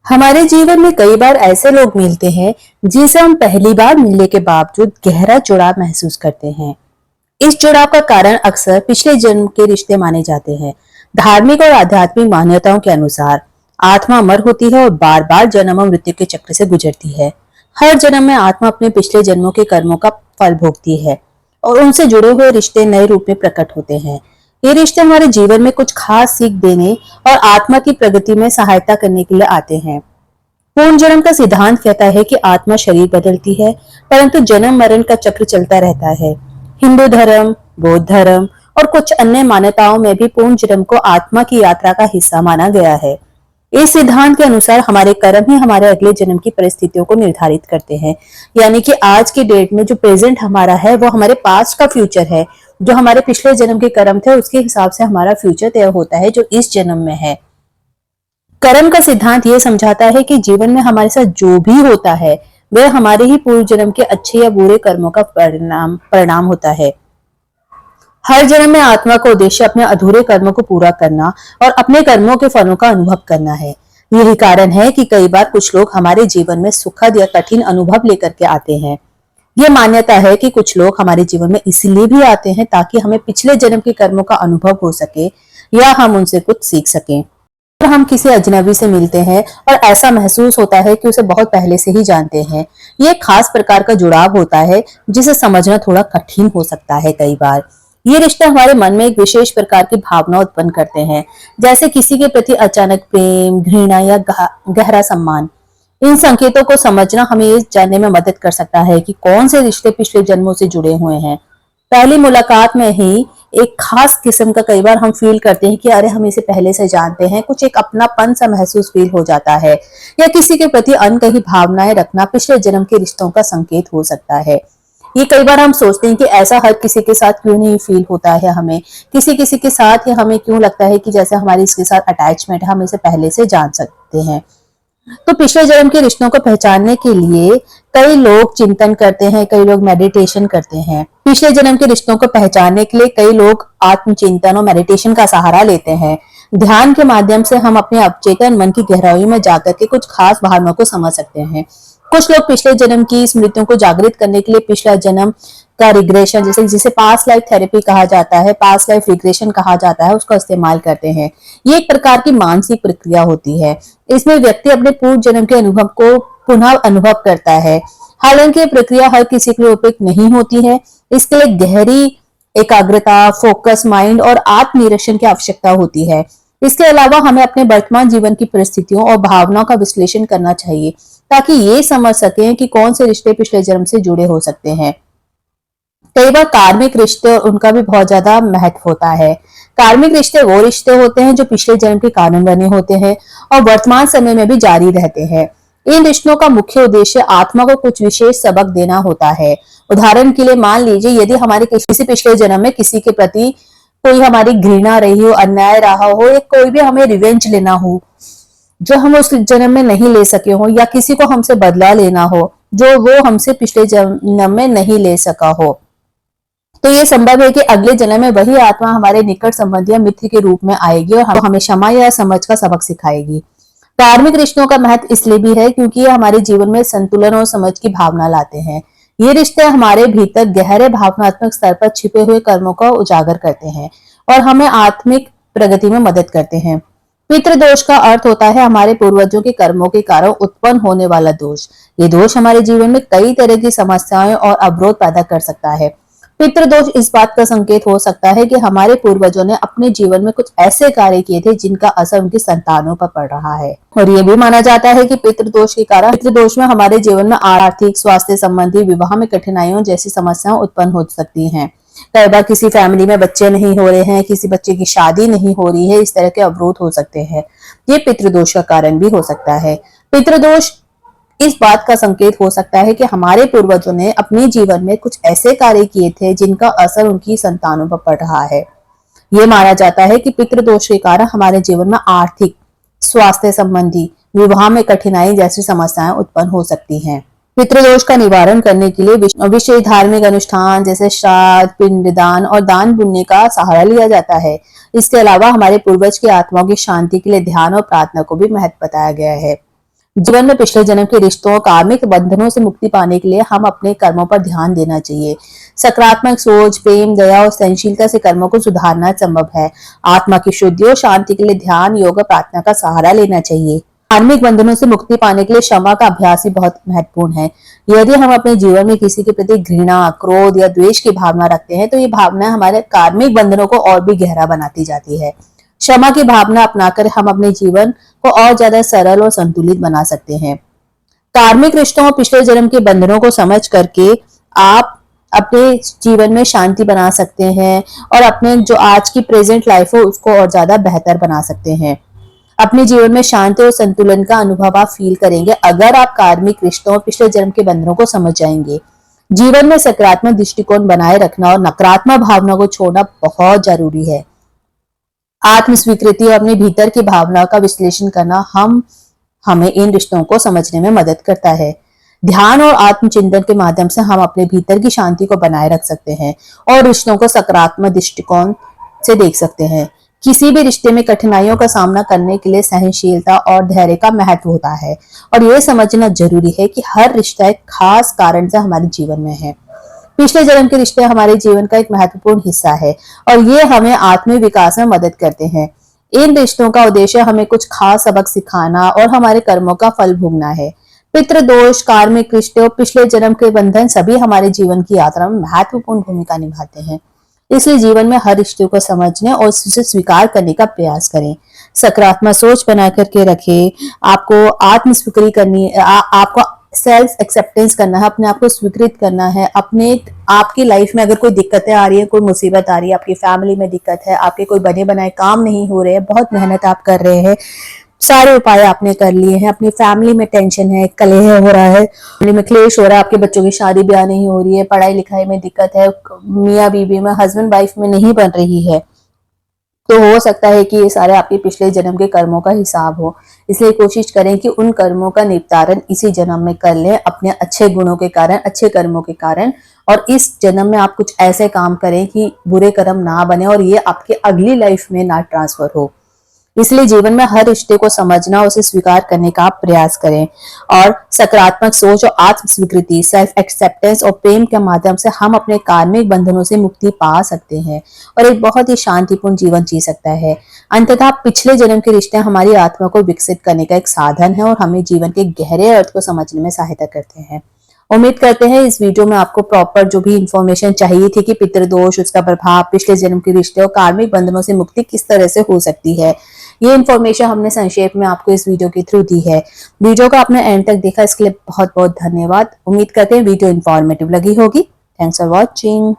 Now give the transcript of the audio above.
हमारे जीवन में कई बार ऐसे लोग मिलते हैं जिनसे हम पहली बार मिलने के बावजूद गहरा जुड़ाव महसूस करते हैं। इस जुड़ाव का कारण अक्सर पिछले जन्म के रिश्ते माने जाते हैं। धार्मिक और आध्यात्मिक मान्यताओं के अनुसार आत्मा अमर होती है और बार बार जन्म और मृत्यु के चक्र से गुजरती है। हर जन्म में आत्मा अपने पिछले जन्मों के कर्मों का फल भोगती है और उनसे जुड़े हुए रिश्ते नए रूप में प्रकट होते हैं। ये रिश्ते हमारे जीवन में कुछ खास सीख देने और आत्मा की प्रगति में सहायता करने के लिए आते हैं। पूर्ण जन्म का सिद्धांत कहता है कि आत्मा शरीर बदलती है, परंतु जन्म मरण का चक्र चलता रहता है। हिंदू धर्म, बौद्ध धर्म और कुछ अन्य मान्यताओं में भी पूर्ण जन्म को आत्मा की यात्रा का हिस्सा माना गया है। इस सिद्धांत के अनुसार हमारे कर्म ही हमारे अगले जन्म की परिस्थितियों को निर्धारित करते हैं। यानी कि आज की डेट में जो प्रेजेंट हमारा है वो हमारे पास्ट का फ्यूचर है। जो हमारे पिछले जन्म के कर्म थे उसके हिसाब से हमारा फ्यूचर तय होता है जो इस जन्म में है। कर्म का सिद्धांत ये समझाता है कि जीवन में हमारे साथ जो भी होता है वह हमारे ही पूर्व जन्म के अच्छे या बुरे कर्मों का परिणाम होता है। हर जन्म में आत्मा का उद्देश्य अपने अधूरे कर्मों को पूरा करना और अपने कर्मों के फलों का अनुभव करना है। यही कारण है कि कई बार कुछ लोग हमारे जीवन में सुखद या कठिन अनुभव लेकर के आते हैं। ये मान्यता है कि कुछ लोग हमारे जीवन में इसलिए भी आते हैं ताकि हमें पिछले जन्म के कर्मों का अनुभव हो सके या हम उनसे कुछ सीख सकें। हम किसी अजनबी से मिलते हैं और ऐसा महसूस होता है कि उसे बहुत पहले से ही जानते हैं। ये एक खास प्रकार का जुड़ाव होता है जिसे समझना थोड़ा कठिन हो सकता है। कई बार ये रिश्ते हमारे मन में एक विशेष प्रकार की भावना उत्पन्न करते हैं, जैसे किसी के प्रति अचानक प्रेम, घृणा या गहरा सम्मान। इन संकेतों को समझना हमें ये जानने में मदद कर सकता है कि कौन से रिश्ते पिछले जन्मों से जुड़े हुए हैं। पहली मुलाकात में ही एक खास किस्म का कई बार हम फील करते हैं कि अरे हम इसे पहले से जानते हैं। कुछ एक अपनापन सा महसूस फील हो जाता है या किसी के प्रति अनकही भावनाएं रखना पिछले जन्म के रिश्तों का संकेत हो सकता है। ये कई बार हम सोचते हैं कि ऐसा हर किसी के साथ क्यों नहीं फील होता है। हमें किसी किसी के साथ ही हमें क्यों लगता है कि जैसे हमारी इसके साथ अटैचमेंट है, हम इसे पहले से जान सकते हैं। तो पिछले जन्म के रिश्तों को पहचानने के लिए कई लोग चिंतन करते हैं, कई लोग मेडिटेशन करते हैं। पिछले जन्म के रिश्तों को पहचानने के लिए कई लोग आत्मचिंतन और मेडिटेशन का सहारा लेते हैं। ध्यान के माध्यम से हम अपने अवचेतन मन की गहराई में जाकर के कुछ खास भावनाओं को समझ सकते हैं। कुछ लोग पिछले जन्म की स्मृतियों को जागृत करने के लिए पिछला जन्म का रिग्रेशन, जिसे पास्ट लाइफ थेरेपी कहा जाता है, पास्ट लाइफ रिग्रेशन कहा जाता है, उसका इस्तेमाल करते हैं। ये एक प्रकार की मानसिक प्रक्रिया होती है। इसमें व्यक्ति अपने पूर्व जन्म के अनुभव को पुनः अनुभव करता है। हालांकि ये प्रक्रिया हर किसी के लिए उपयुक्त नहीं होती है। इसके लिए गहरी एकाग्रता, फोकस माइंड और आत्मनिरीक्षण की आवश्यकता होती है। इसके अलावा हमें अपने वर्तमान जीवन की परिस्थितियों और भावनाओं का विश्लेषण करना चाहिए ताकि ये समझ सकें कि कौन से रिश्ते पिछले जन्म से जुड़े हो सकते हैं। कई बार कार्मिक रिश्ते और उनका भी बहुत ज्यादा महत्व होता है। कार्मिक रिश्ते वो रिश्ते होते हैं जो पिछले जन्म के कारण बने होते हैं और वर्तमान समय में भी जारी रहते हैं। इन रिश्तों का मुख्य उद्देश्य आत्मा को कुछ विशेष सबक देना होता है। उदाहरण के लिए मान लीजिए यदि हमारे किसी पिछले जन्म में किसी के प्रति कोई हमारी घृणा रही हो, अन्याय रहा हो या कोई भी हमें रिवेंज लेना हो जो हम उस जन्म में नहीं ले सके हो, या किसी को हमसे बदला लेना हो जो वो हमसे पिछले जन्म में नहीं ले सका हो, तो ये संभव है कि अगले जन्म में वही आत्मा हमारे निकट संबंधी या मित्र के रूप में आएगी और हमें क्षमा या समझ का सबक सिखाएगी। कार्मिक रिश्तों का महत्व इसलिए भी है क्योंकि ये हमारे जीवन में संतुलन और समझ की भावना लाते हैं। ये रिश्ते हमारे भीतर गहरे भावनात्मक स्तर पर छिपे हुए कर्मों को उजागर करते हैं और हमें आत्मिक प्रगति में मदद करते हैं। पितृदोष का अर्थ होता है हमारे पूर्वजों के कर्मों के कारण उत्पन्न होने वाला दोष। ये दोष हमारे जीवन में कई तरह की समस्याएं और अवरोध पैदा कर सकता है। पितृदोष इस बात का संकेत हो सकता है कि हमारे पूर्वजों ने अपने जीवन में कुछ ऐसे कार्य किए थे जिनका असर उनकी संतानों पर पड़ रहा है। और ये भी माना जाता है कि पितृदोष के कारण पितृदोष में हमारे जीवन में आर्थिक, स्वास्थ्य संबंधी, विवाह में कठिनाइयों जैसी समस्याएं उत्पन्न हो सकती हैं। कई बार किसी फैमिली में बच्चे नहीं हो रहे हैं, किसी बच्चे की शादी नहीं हो रही है, इस तरह के अवरोध हो सकते हैं। ये पितृदोष का कारण भी हो सकता है। पितृदोष इस बात का संकेत हो सकता है कि हमारे पूर्वजों ने अपने जीवन में कुछ ऐसे कार्य किए थे जिनका असर उनकी संतानों पर पड़ रहा है। ये माना जाता है कि पितृदोष के कारण हमारे जीवन में आर्थिक, स्वास्थ्य संबंधी, विवाह में कठिनाई जैसी समस्याएं उत्पन्न हो सकती हैं। पितृदोष का निवारण करने के लिए विशेष धार्मिक अनुष्ठान जैसे श्राद्ध, पिंडदान और दान पुण्य का सहारा लिया जाता है। इसके अलावा हमारे पूर्वज की आत्माओं की शांति के लिए ध्यान और प्रार्थना को भी महत्व बताया गया है। जीवन में पिछले जन्म के रिश्तों, कार्मिक बंधनों से मुक्ति पाने के लिए हम अपने कर्मों पर ध्यान देना चाहिए। सकारात्मक सोच, प्रेम, दया और सहनशीलता से कर्मों को सुधारना संभव है। आत्मा की शुद्धि और शांति के लिए ध्यान, योग और प्रार्थना का सहारा लेना चाहिए। कार्मिक बंधनों से मुक्ति पाने के लिए क्षमा का अभ्यास भी बहुत महत्वपूर्ण है। यदि हम अपने जीवन में किसी के प्रति घृणा, क्रोध या द्वेष की भावना रखते हैं, तो ये भावना हमारे कार्मिक बंधनों को और भी गहरा बनाती जाती है। क्षमा की भावना अपनाकर हम अपने जीवन को और ज्यादा सरल और संतुलित बना सकते हैं। कार्मिक रिश्तों और पिछले जन्म के बंधनों को समझ करके आप अपने जीवन में शांति बना सकते हैं और अपने जो आज की प्रेजेंट लाइफ हो उसको और ज्यादा बेहतर बना सकते हैं। अपने जीवन में शांति और संतुलन का अनुभव आप फील करेंगे अगर आप कार्मिक रिश्तों और पिछले जन्म के बंधनों को समझ जाएंगे। जीवन में सकारात्मक दृष्टिकोण बनाए रखना और नकारात्मक भावना को छोड़ना बहुत जरूरी है। आत्म स्वीकृति और अपने भीतर की भावना का विश्लेषण करना हमें इन रिश्तों को समझने में मदद करता है। ध्यान और आत्मचिंतन के माध्यम से हम अपने भीतर की शांति को बनाए रख सकते हैं और रिश्तों को सकारात्मक दृष्टिकोण से देख सकते हैं। किसी भी रिश्ते में कठिनाइयों का सामना करने के लिए सहनशीलता और धैर्य का महत्व होता है और यह समझना जरूरी है कि हर रिश्ता एक खास कारण से हमारे जीवन में है। पिछले जन्म के रिश्ते हमारे जीवन का एक महत्वपूर्ण हिस्सा है और ये हमें आत्मिक विकास में मदद करते हैं। इन रिश्तों का उद्देश्य हमें कुछ खास सबक सिखाना और हमारे कर्मों का फल भोगना है। पितृदोष, कार्मिक रिश्ते और पिछले जन्म के बंधन सभी हमारे जीवन की यात्रा में महत्वपूर्ण भूमिका निभाते हैं। इसलिए जीवन में हर रिश्ते को समझने और उसे स्वीकार करने का प्रयास करें। सकारात्मक सोच बना करके रखें। आपको आत्म स्वीकृति करनी, आपको सेल्फ एक्सेप्टेंस करना है, अपने आप को स्वीकृत करना है। अपने आपकी लाइफ में अगर कोई दिक्कतें आ रही है, कोई मुसीबत आ रही है, आपकी फैमिली में दिक्कत है, आपके कोई बने बनाए काम नहीं हो रहे हैं, बहुत मेहनत आप कर रहे हैं, सारे उपाय आपने कर लिए हैं, अपनी फैमिली में टेंशन है, कलह हो रहा है, फैमिली में क्लेश हो रहा है, आपके बच्चों की शादी ब्याह नहीं हो रही है, पढ़ाई लिखाई में दिक्कत है, मियाँ बीवी में, हस्बैंड वाइफ में नहीं बन रही है, तो हो सकता है कि ये सारे आपके पिछले जन्म के कर्मों का हिसाब हो। इसलिए कोशिश करें कि उन कर्मों का निपटारण इसी जन्म में कर लें अपने अच्छे गुणों के कारण, अच्छे कर्मों के कारण, और इस जन्म में आप कुछ ऐसे काम करें कि बुरे कर्म ना बने और ये आपके अगली लाइफ में ना ट्रांसफर हो। इसलिए जीवन में हर रिश्ते को समझना, उसे स्वीकार करने का आप प्रयास करें और सकारात्मक सोच और आत्म स्वीकृति, सेल्फ एक्सेप्टेंस और प्रेम के माध्यम से हम अपने कार्मिक बंधनों से मुक्ति पा सकते हैं और एक बहुत ही शांतिपूर्ण जीवन जी सकता है। अंततः पिछले जन्म के रिश्ते हमारी आत्मा को विकसित करने का एक साधन है और हमें जीवन के गहरे अर्थ को समझने में सहायता करते हैं। उम्मीद करते हैं इस वीडियो में आपको प्रॉपर जो भी इंफॉर्मेशन चाहिए थी कि पितृदोष, उसका प्रभाव, पिछले जन्म के रिश्ते और कार्मिक बंधनों से मुक्ति किस तरह से हो सकती है, ये इन्फॉर्मेशन हमने संक्षेप में आपको इस वीडियो के थ्रू दी है। वीडियो को आपने एंड तक देखा, इसके लिए बहुत बहुत धन्यवाद। उम्मीद करते हैं वीडियो इन्फॉर्मेटिव लगी होगी। Thanks for watching.